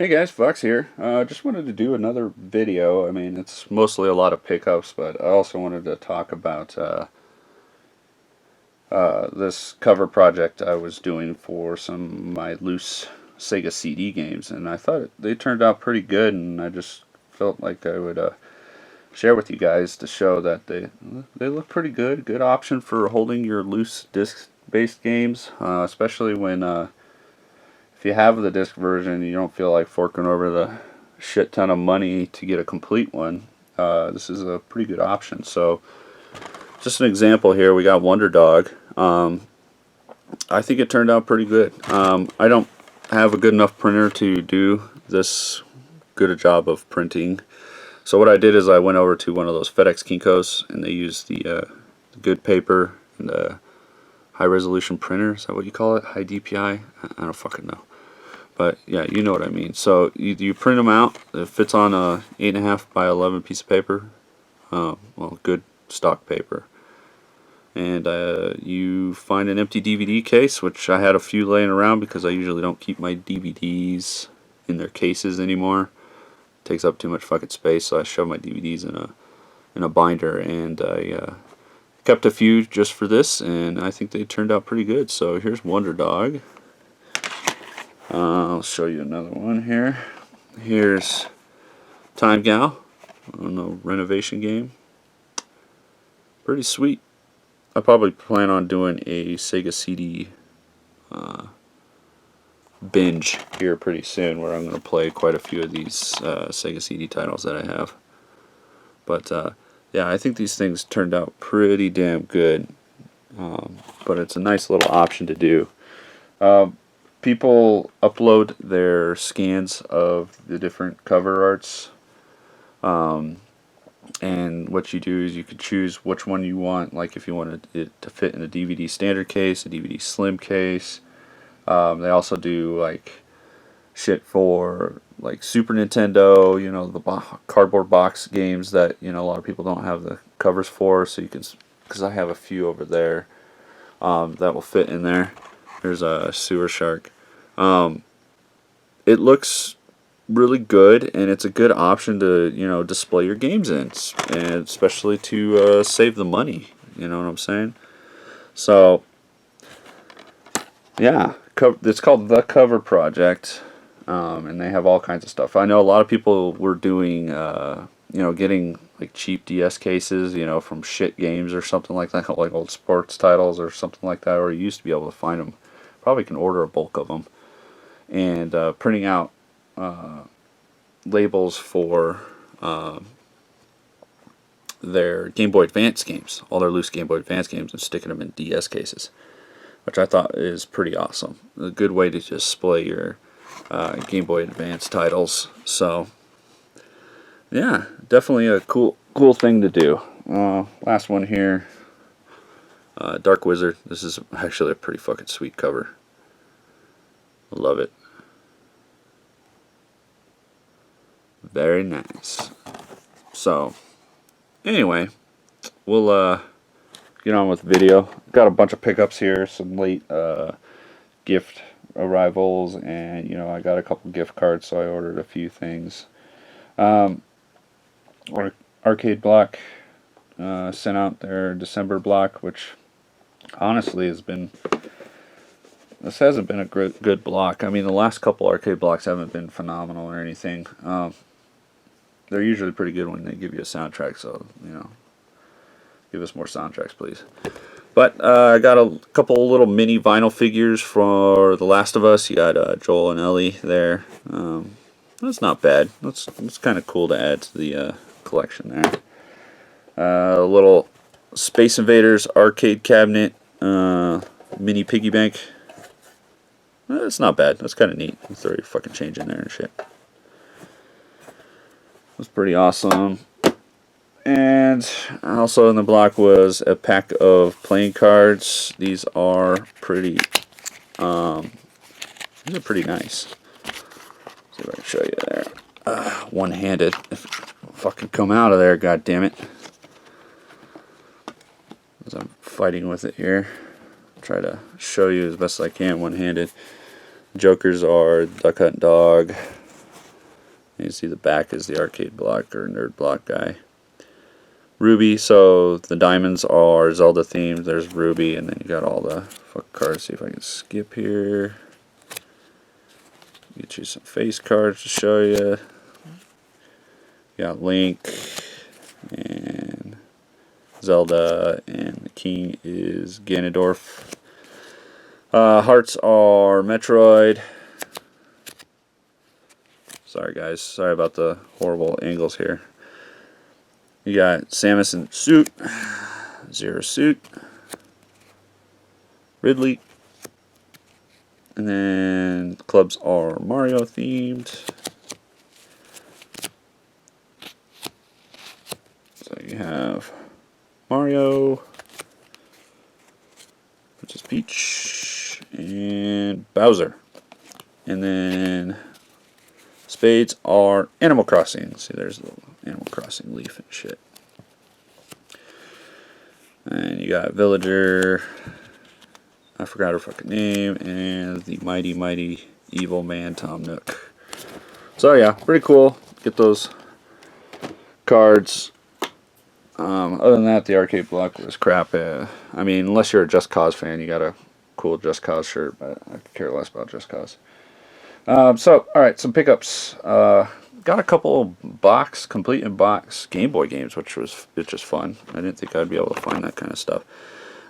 Hey guys, Fox here. Just wanted to do another video. I mean, it's mostly a lot of pickups, but I also wanted to talk about this cover project I was doing for some of my loose Sega CD games, and I thought they turned out pretty good, and I just felt like I would share with you guys to show that they look pretty good. Good option for holding your loose disc-based games, especially when if you have the disc version, you don't feel like forking over the shit ton of money to get a complete one. This is a pretty good option. So, just an example here, we got Wonder Dog. I think it turned out pretty good. I don't have a good enough printer to do this good a job of printing. So what I did is I went over to one of those FedEx Kinkos, and they used the good paper and the high resolution printer. Is that what you call it? High DPI? I don't fucking know. But yeah, you know what I mean. So you print them out. It fits on a 8.5 by 11 piece of paper. Well, good stock paper. And you find an empty DVD case, which I had a few laying around because I usually don't keep my DVDs in their cases anymore. It takes up too much fucking space, so I shove my DVDs in a binder, and I kept a few just for this, and I think they turned out pretty good. So here's Wonder Dog. I'll show you another one here. Here's Time Gal, a renovation game. Pretty sweet. I probably plan on doing a Sega CD binge here pretty soon, where I'm going to play quite a few of these Sega CD titles that I have. But yeah, I think these things turned out pretty damn good. But it's a nice little option to do. People upload their scans of the different cover arts, and what you do is you could choose which one you want, like if you wanted it to fit in a DVD standard case, a DVD slim case. They also do like shit for like Super Nintendo, you know, the cardboard box games that, you know, a lot of people don't have the covers for, so you can, because I have a few over there that will fit in there. There's a Sewer Shark. It looks really good, and it's a good option to, you know, display your games in, and especially to save the money. You know what I'm saying? So, yeah, it's called The Cover Project, and they have all kinds of stuff. I know a lot of people were doing, you know, getting like cheap DS cases, you know, from shit games or something like that, like old sports titles or something like that, or you used to be able to find them. Probably can order a bulk of them, and printing out labels for their Game Boy Advance games, all their loose Game Boy Advance games, and sticking them in DS cases, which I thought is pretty awesome. A good way to display your Game Boy Advance titles. So yeah, definitely a cool thing to do. Last one here. Dark Wizard. This is actually a pretty fucking sweet cover. I love it. Very nice. So, anyway, we'll get on with the video. Got a bunch of pickups here, some late gift arrivals, and you know, I got a couple gift cards, so I ordered a few things. Arcade Block sent out their December block, which honestly this hasn't been a good block. I mean, the last couple arcade blocks haven't been phenomenal or anything. They're usually pretty good when they give you a soundtrack, so, you know, give us more soundtracks, please. But I got a couple little mini vinyl figures for The Last of Us. You got Joel and Ellie there. That's not bad. That's kind of cool to add to the collection there. A little Space Invaders arcade cabinet, mini piggy bank. That's not bad. That's kind of neat. You throw your fucking change in there and shit. That's pretty awesome. And also in the block was a pack of playing cards. These are pretty nice. See if I can show you there. One-handed. If it fucking come out of there, god damn it. As I'm fighting with it here. Try to show you as best I can one-handed. Jokers are Duck Hunt Dog, You see the back is the arcade block or nerd block guy. Ruby, so the diamonds are Zelda themed. There's Ruby, and then you got all the fuck cards. See if I can skip here. Get you some face cards to show you. You got Link and Zelda, and the king is Ganondorf. Hearts are Metroid. Sorry guys, sorry about the horrible angles here. You got Samus in suit, Zero suit, Ridley, and then clubs are Mario themed. So you have Mario, which is Peach, and Bowser. And then spades are Animal Crossing. See, there's a little Animal Crossing leaf and shit. And you got Villager, I forgot her fucking name, and the mighty, mighty evil man Tom Nook. So yeah, pretty cool. Get those cards. Other than that, the arcade block was crap. I mean, unless you're a Just Cause fan, you got a cool Just Cause shirt, but I could care less about Just Cause. So, alright, some pickups. Got a couple complete in box Game Boy games, which was just fun. I didn't think I'd be able to find that kind of stuff.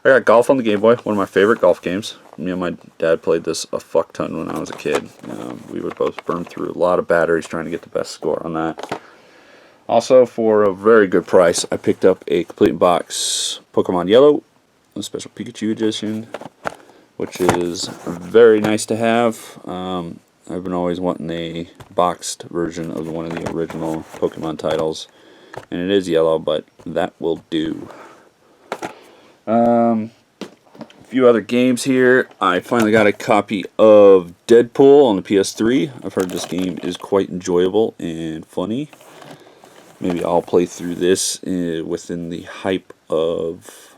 I got Golf on the Game Boy, one of my favorite golf games. Me and my dad played this a fuck ton when I was a kid. We would both burn through a lot of batteries trying to get the best score on that. Also, for a very good price, I picked up a complete in box Pokemon Yellow, a special Pikachu edition, which is very nice to have. I've been always wanting a boxed version of one of the original Pokemon titles, and it is yellow, but that will do. A few other games here. I finally got a copy of Deadpool on the PS3. I've heard this game is quite enjoyable and funny. Maybe I'll play through this within the hype of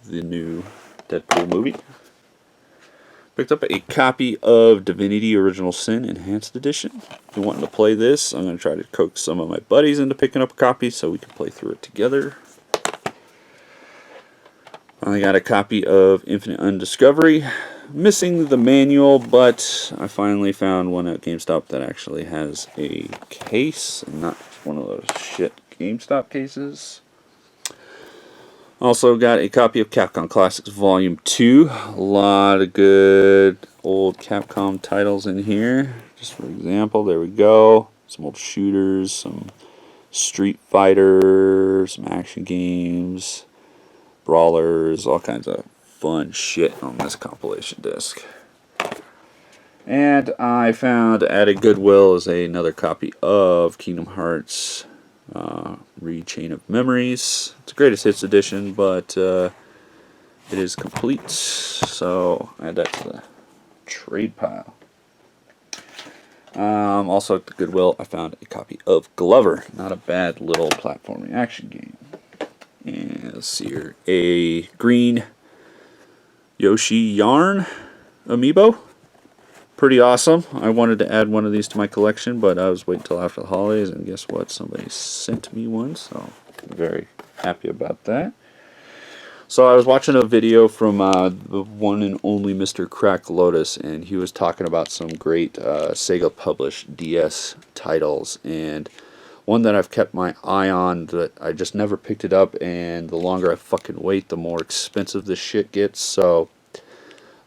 the new Deadpool movie. Picked up a copy of Divinity Original Sin Enhanced Edition. If you're wanting to play this, I'm going to try to coax some of my buddies into picking up a copy so we can play through it together. I got a copy of Infinite Undiscovery. Missing the manual, but I finally found one at GameStop that actually has a case and not one of those shit GameStop cases. Also got a copy of Capcom Classics Volume 2. A lot of good old Capcom titles in here. Just for example, there we go. Some old shooters, some Street Fighter, some action games, brawlers, all kinds of fun shit on this compilation disc. And I found at a Goodwill is another copy of Kingdom Hearts Chain of Memories. It's the greatest hits edition, but it is complete, so add that to the trade pile. Also at the Goodwill, I found a copy of Glover. Not a bad little platforming action game. And let's see here, a green Yoshi Yarn Amiibo. Pretty awesome. I wanted to add one of these to my collection, but I was waiting until after the holidays, and guess what? Somebody sent me one, so I'm very happy about that. So I was watching a video from the one and only Mr. Crack Lotus, and he was talking about some great Sega published DS titles, and one that I've kept my eye on that I just never picked it up, and the longer I fucking wait, the more expensive this shit gets. So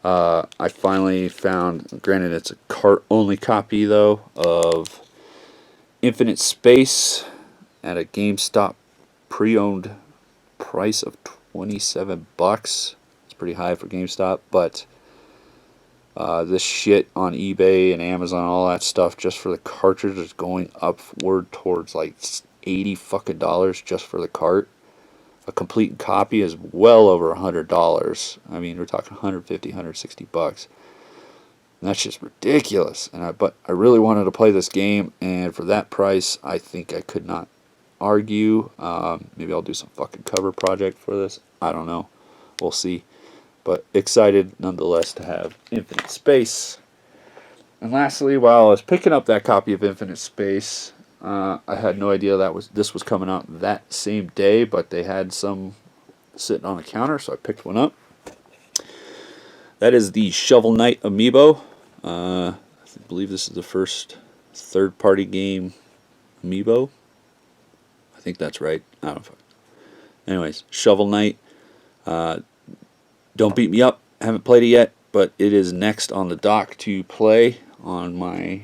I finally found, granted it's a cart-only copy though, of Infinite Space at a GameStop pre-owned price of $27. It's pretty high for GameStop, but this shit on eBay and Amazon, all that stuff, just for the cartridge is going upward towards like $80 fucking dollars just for the cart. A complete copy is well over $100. I mean, we're talking $150, $160. And that's just ridiculous. But I really wanted to play this game, and for that price, I think I could not argue. Maybe I'll do some fucking cover project for this. I don't know. We'll see. But excited nonetheless to have Infinite Space. And lastly, while I was picking up that copy of Infinite Space, I had no idea this was coming out that same day, but they had some sitting on the counter, so I picked one up. That is the Shovel Knight Amiibo. I believe this is the first third-party game Amiibo. I think that's right. I don't know. Anyways, Shovel Knight. Don't beat me up. Haven't played it yet, but it is next on the dock to play on my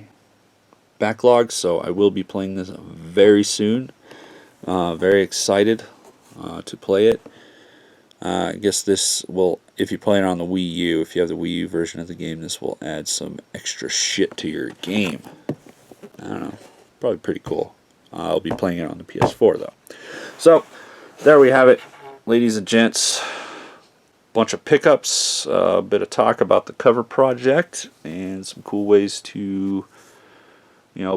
backlog, so I will be playing this very soon. Very excited to play it. I guess this will, if you play it on the Wii U, if you have the Wii U version of the game, this will add some extra shit to your game. I don't know. Probably pretty cool. I'll be playing it on the PS4, though. So, there we have it, ladies and gents. Bunch of pickups, a bit of talk about the cover project, and some cool ways to,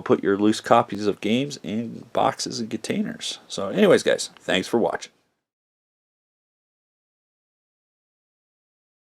put your loose copies of games in boxes and containers. So anyways, guys, thanks for watching.